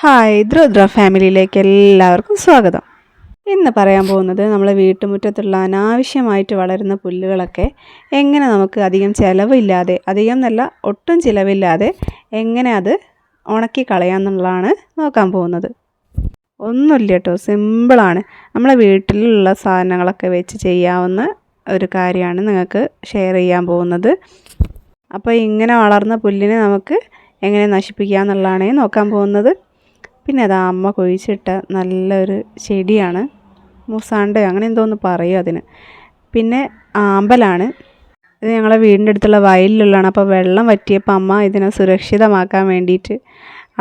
Hi ദ്രുദ്ര ഫാമിലിയിലേക്ക് എല്ലാവർക്കും സ്വാഗതം. ഇന്ന് പറയാൻ പോകുന്നത് നമ്മളെ വീട്ടുമുറ്റത്തുള്ള അനാവശ്യമായിട്ട് വളരുന്ന പുല്ലുകളൊക്കെ എങ്ങനെ നമുക്ക് അധികം ചിലവില്ലാതെ, അധികം നല്ല ഒട്ടും ചിലവില്ലാതെ എങ്ങനെ അത് ഉണക്കി കളയാമെന്നുള്ളതാണ് നോക്കാൻ പോകുന്നത്. ഒന്നുമില്ല കേട്ടോ, സിമ്പിളാണ്. നമ്മളെ വീട്ടിലുള്ള സാധനങ്ങളൊക്കെ വെച്ച് ചെയ്യാവുന്ന ഒരു കാര്യമാണ് നിങ്ങൾക്ക് ഷെയർ ചെയ്യാൻ പോകുന്നത്. അപ്പോൾ ഇങ്ങനെ വളർന്ന പുല്ലിനെ നമുക്ക് എങ്ങനെ നശിപ്പിക്കുക എന്നുള്ളതാണ് നോക്കാൻ പോകുന്നത്. പിന്നെ അത് അമ്മ കുഴിച്ചിട്ട നല്ലൊരു ചെടിയാണ്, മൂസാണ്ട അങ്ങനെ എന്തോന്ന് പറയും അതിന്. പിന്നെ ആമ്പലാണ്. ഇത് ഞങ്ങളെ വീടിൻ്റെ അടുത്തുള്ള വയലിലുള്ളതാണ്. അപ്പോൾ വെള്ളം വറ്റിയപ്പോൾ അമ്മ ഇതിനെ സുരക്ഷിതമാക്കാൻ വേണ്ടിയിട്ട്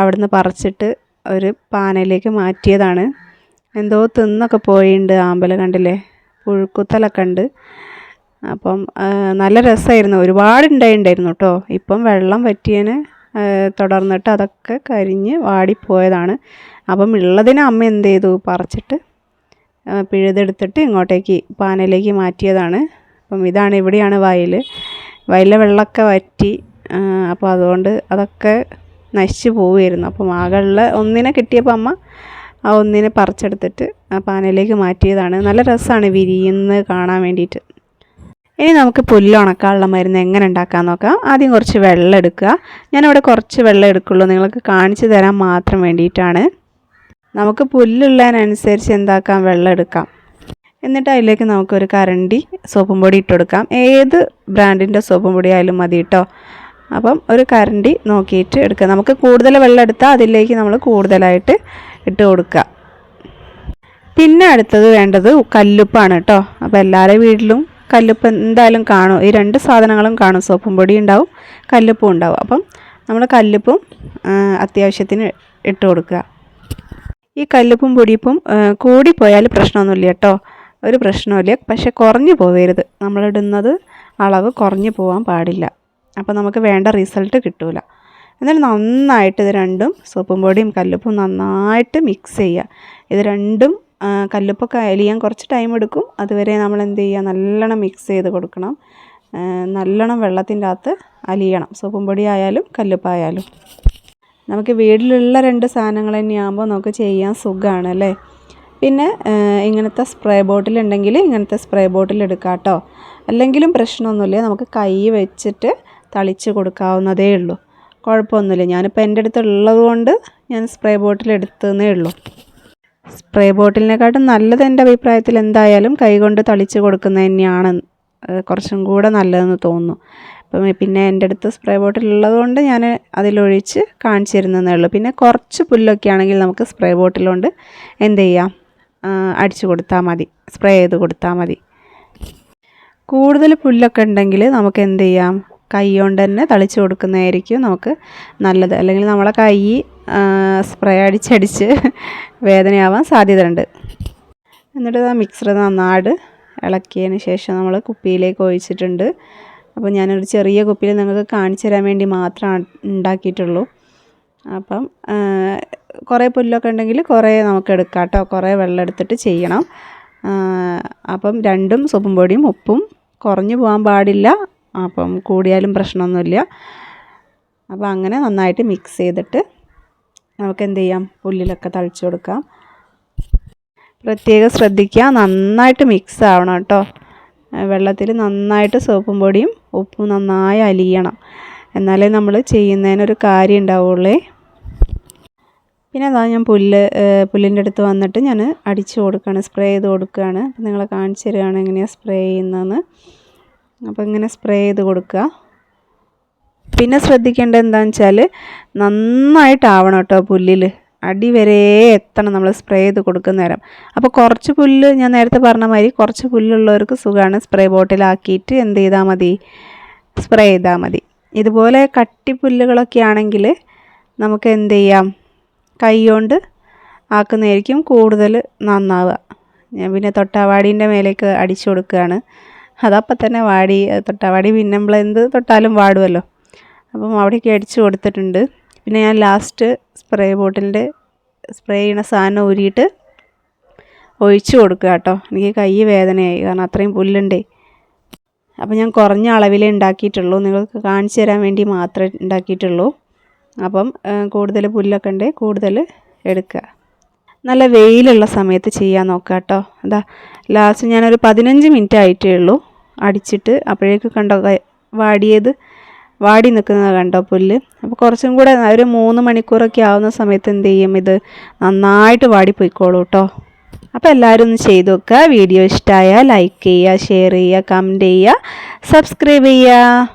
അവിടുന്ന് പറിച്ചിട്ട് ഒരു പാനയിലേക്ക് മാറ്റിയതാണ്. എന്തോ തിന്നൊക്കെ പോയിട്ടുണ്ട് ആമ്പൽ, കണ്ടില്ലേ, പുഴുക്കുത്തലൊക്കെ ഉണ്ട്. അപ്പം നല്ല രസമായിരുന്നു, ഒരുപാട് ഉണ്ടായിരുന്നു കേട്ടോ. ഇപ്പം വെള്ളം വറ്റിയതിന് തുടർന്നിട്ട് അതൊക്കെ കരിഞ്ഞ് വാടിപ്പോയതാണ്. അപ്പം ഉള്ളതിനെ അമ്മ എന്ത് ചെയ്തു, പറിച്ചിട്ട് പിഴുതെടുത്തിട്ട് ഇങ്ങോട്ടേക്ക് പാനയിലേക്ക് മാറ്റിയതാണ്. അപ്പം ഇതാണ്, ഇവിടെയാണ് വയലിലെ വെള്ളമൊക്കെ വറ്റി. അപ്പോൾ അതുകൊണ്ട് അതൊക്കെ നശിച്ചു പോവുമായിരുന്നു. അപ്പം ആകെയുള്ള ഒന്നിനെ കിട്ടിയപ്പോൾ അമ്മ ആ ഒന്നിനെ പറിച്ചെടുത്തിട്ട് ആ പാനയിലേക്ക് മാറ്റിയതാണ്. നല്ല രസമാണ് വിരിയുന്നത് കാണാൻ വേണ്ടിയിട്ട്. ഇനി നമുക്ക് പുല്ല് ഉണക്കാനുള്ള മരുന്ന് എങ്ങനെ ഉണ്ടാക്കാൻ നോക്കാം. ആദ്യം കുറച്ച് വെള്ളം എടുക്കുക. ഞാനിവിടെ കുറച്ച് വെള്ളം എടുക്കുള്ളൂ, നിങ്ങൾക്ക് കാണിച്ചു തരാൻ മാത്രം വേണ്ടിയിട്ടാണ്. നമുക്ക് പുല്ലുള്ളതിനനുസരിച്ച് എന്താക്കാം, വെള്ളം എടുക്കാം. എന്നിട്ട് അതിലേക്ക് നമുക്കൊരു കരണ്ടി സോപ്പും പൊടി ഇട്ട് കൊടുക്കാം. ഏത് ബ്രാൻഡിൻ്റെ സോപ്പും പൊടി ആയാലും മതി കേട്ടോ. അപ്പം ഒരു കരണ്ടി നോക്കിയിട്ട് എടുക്കുക. നമുക്ക് കൂടുതൽ വെള്ളം എടുത്താൽ അതിലേക്ക് നമ്മൾ കൂടുതലായിട്ട് ഇട്ട് കൊടുക്കുക. പിന്നെ അടുത്തത് വേണ്ടത് കല്ലുപ്പാണ് കേട്ടോ. അപ്പോൾ എല്ലാവരുടെ വീട്ടിലും കല്ലുപ്പ് എന്തായാലും കാണും. ഈ രണ്ട് സാധനങ്ങളും കാണും, സോപ്പും പൊടി ഉണ്ടാവും, കല്ലുപ്പും ഉണ്ടാവും. അപ്പം നമ്മൾ കല്ലുപ്പും അത്യാവശ്യത്തിന് ഇട്ട് കൊടുക്കുക. ഈ കല്ലുപ്പും പൊടിയപ്പും കൂടിപ്പോയാൽ പ്രശ്നമൊന്നുമില്ല കേട്ടോ, ഒരു പ്രശ്നമില്ല. പക്ഷെ കുറഞ്ഞു പോകരുത്, നമ്മളിടുന്നത് അളവ് കുറഞ്ഞു പോകാൻ പാടില്ല. അപ്പോൾ നമുക്ക് വേണ്ട റിസൾട്ട് കിട്ടില്ല. എന്നിട്ട് നന്നായിട്ട് ഇത് രണ്ടും, സോപ്പും പൊടിയും കല്ലുപ്പും നന്നായിട്ട് മിക്സ് ചെയ്യുക. ഇത് രണ്ടും കല്ലുപ്പൊക്കെ അലിയാൻ കുറച്ച് ടൈം എടുക്കും. അതുവരെ നമ്മൾ എന്ത് ചെയ്യുക, നല്ലോണം മിക്സ് ചെയ്ത് കൊടുക്കണം. നല്ലോണം വെള്ളത്തിൻ്റെ അകത്ത് അലിയണം, സോപ്പും പൊടി ആയാലും കല്ലുപ്പായാലും. നമുക്ക് വീട്ടിലുള്ള രണ്ട് സാധനങ്ങൾ തന്നെയാകുമ്പോൾ നമുക്ക് ചെയ്യാൻ സുഖമാണ് അല്ലേ. പിന്നെ ഇങ്ങനത്തെ സ്പ്രേ ബോട്ടിൽ ഉണ്ടെങ്കിൽ ഇങ്ങനത്തെ സ്പ്രേ ബോട്ടിൽ എടുക്കാം കേട്ടോ. അല്ലെങ്കിലും പ്രശ്നമൊന്നുമില്ല, നമുക്ക് കൈ വെച്ചിട്ട് തളിച്ച് കൊടുക്കാവുന്നതേ ഉള്ളൂ, കുഴപ്പമൊന്നുമില്ല. ഞാനിപ്പോൾ എൻ്റെ അടുത്തുള്ളത് കൊണ്ട് ഞാൻ സ്പ്രേ ബോട്ടിൽ എടുത്തതേ ഉള്ളൂ. സ്പ്രേ ബോട്ടിലിനെക്കാട്ടും നല്ലത് എൻ്റെ അഭിപ്രായത്തിൽ എന്തായാലും കൈകൊണ്ട് തളിച്ച് കൊടുക്കുന്നത് തന്നെയാണ് കുറച്ചും കൂടെ നല്ലതെന്ന് തോന്നുന്നു. അപ്പം പിന്നെ എൻ്റെ അടുത്ത് സ്പ്രേ ബോട്ടിൽ ഉള്ളതുകൊണ്ട് ഞാൻ അതിലൊഴിച്ച് കാണിച്ചു തരുന്നതേ ഉള്ളൂ. പിന്നെ കുറച്ച് പുല്ലൊക്കെ ആണെങ്കിൽ നമുക്ക് സ്പ്രേ ബോട്ടിൽ കൊണ്ട് എന്ത് ചെയ്യാം, അടിച്ചു കൊടുത്താൽ മതി, സ്പ്രേ ചെയ്ത് കൊടുത്താൽ മതി. കൂടുതൽ പുല്ലൊക്കെ ഉണ്ടെങ്കിൽ നമുക്ക് എന്ത് ചെയ്യാം, കൈ കൊണ്ട് തന്നെ തളിച്ച് കൊടുക്കുന്നതായിരിക്കും നമുക്ക് നല്ലത്. അല്ലെങ്കിൽ നമ്മളെ കൈ സ്പ്രേ അടിച്ചടിച്ച് വേദനയാവാൻ സാധ്യതയുണ്ട്. എന്നിട്ട് ആ മിക്സർ നന്നായിട്ട് ഇളക്കിയതിന് ശേഷം നമ്മൾ കുപ്പിയിലേക്ക് ഒഴിച്ചിട്ടുണ്ട്. അപ്പോൾ ഞാനൊരു ചെറിയ കുപ്പിയിൽ നിങ്ങൾക്ക് കാണിച്ചു തരാൻ വേണ്ടി മാത്രമാണ് ഉണ്ടാക്കിയിട്ടുള്ളൂ. അപ്പം കുറേ പുല്ലൊക്കെ ഉണ്ടെങ്കിൽ കുറേ നമുക്ക് എടുക്കാം കേട്ടോ, കുറേ വെള്ളം എടുത്തിട്ട് ചെയ്യണം. അപ്പം രണ്ടും സോപ്പും പൊടിയും ഉപ്പും കുറഞ്ഞു പോകാൻ പാടില്ല, അപ്പം കൂടിയാലും പ്രശ്നമൊന്നുമില്ല. അപ്പോൾ അങ്ങനെ നന്നായിട്ട് മിക്സ് ചെയ്തിട്ട് നമുക്ക് എന്ത് ചെയ്യാം, പുല്ലിലൊക്കെ തളിച്ചു കൊടുക്കാം. പ്രത്യേകം ശ്രദ്ധിക്കുക, നന്നായിട്ട് മിക്സ് ആവണം കേട്ടോ. വെള്ളത്തിൽ നന്നായിട്ട് സോപ്പും പൊടിയും ഉപ്പും നന്നായി അലിയണം, എന്നാലേ നമ്മൾ ചെയ്യുന്നതിനൊരു കാര്യം ഉണ്ടാവുള്ളേ. പിന്നെ അതാ ഞാൻ പുല്ലിൻ്റെ അടുത്ത് വന്നിട്ട് ഞാൻ അടിച്ചു കൊടുക്കുകയാണ്, സ്പ്രേ ചെയ്ത് കൊടുക്കുകയാണ്. അപ്പോൾ നിങ്ങളെ കാണിച്ചു തരികയാണ് എങ്ങനെയാണ് സ്പ്രേ ചെയ്യുന്നതെന്ന്. അപ്പോൾ ഇങ്ങനെ സ്പ്രേ ചെയ്ത് കൊടുക്കുക. പിന്നെ ശ്രദ്ധിക്കേണ്ടത് എന്താണെന്ന് വെച്ചാൽ നന്നായിട്ടാവണം കേട്ടോ, പുല്ലിൽ അടി വരെ എത്തണം നമ്മൾ സ്പ്രേ ചെയ്ത് കൊടുക്കുന്ന നേരം. അപ്പോൾ കുറച്ച് പുല്ല്, ഞാൻ നേരത്തെ പറഞ്ഞ മാതിരി കുറച്ച് പുല്ലുള്ളവർക്ക് സുഖമാണ്, സ്പ്രേ ബോട്ടിലാക്കിയിട്ട് എന്ത് ചെയ്താൽ മതി, സ്പ്രേ ചെയ്താൽ മതി. ഇതുപോലെ കട്ടിപ്പുല്ലുകളൊക്കെ ആണെങ്കിൽ നമുക്ക് എന്ത് ചെയ്യാം, കൈ കൊണ്ട് ആക്കുന്നതായിരിക്കും കൂടുതൽ നന്നാവുക. ഞാൻ പിന്നെ തൊട്ടാവാടീൻ്റെ മേലേക്ക് അടിച്ചു കൊടുക്കുകയാണ്. അതപ്പം തന്നെ വാടി, തൊട്ടാവാടി പിന്നെ നമ്മൾ എന്ത് തൊട്ടാലും വാടുമല്ലോ. അപ്പം അവിടേക്ക് അടിച്ചു കൊടുത്തിട്ടുണ്ട്. പിന്നെ ഞാൻ ലാസ്റ്റ് സ്പ്രേ ബോട്ടിലിൻ്റെ സ്പ്രേ ചെയ്യുന്ന സാധനം ഊരിയിട്ട് ഒഴിച്ചു കൊടുക്കുക കേട്ടോ. എനിക്ക് കൈ വേദനയായി, കാരണം അത്രയും പുല്ലുണ്ടേ. അപ്പോൾ ഞാൻ കുറഞ്ഞ അളവിലേ ഉണ്ടാക്കിയിട്ടുള്ളൂ, നിങ്ങൾക്ക് കാണിച്ചു തരാൻ വേണ്ടി മാത്രമേ ഉണ്ടാക്കിയിട്ടുള്ളൂ. അപ്പം കൂടുതൽ പുല്ലൊക്കെ ഉണ്ട്, കൂടുതൽ എടുക്കുക. നല്ല വെയിലുള്ള സമയത്ത് ചെയ്യാൻ നോക്കുക കേട്ടോ. അതാ ലാസ്റ്റ് ഞാനൊരു 15 മിനിറ്റ് ആയിട്ടേ ഉള്ളൂ അടിച്ചിട്ട്. അപ്പോഴേക്ക് കണ്ടോ വാടി നിൽക്കുന്നത് കണ്ടോ പുല്ല്. അപ്പോൾ കുറച്ചും കൂടെ ഒരു 3 മണിക്കൂറൊക്കെ ആവുന്ന സമയത്ത് എന്ത് ചെയ്യും, ഇത് നന്നായിട്ട് വാടിപ്പോയിക്കോളൂ കേട്ടോ. അപ്പോൾ എല്ലാവരും ഒന്ന് ചെയ്ത് നോക്കുക. വീഡിയോ ഇഷ്ടമായാൽ ലൈക്ക് ചെയ്യുക, ഷെയർ ചെയ്യുക, കമൻറ്റ് ചെയ്യുക, സബ്സ്ക്രൈബ് ചെയ്യുക.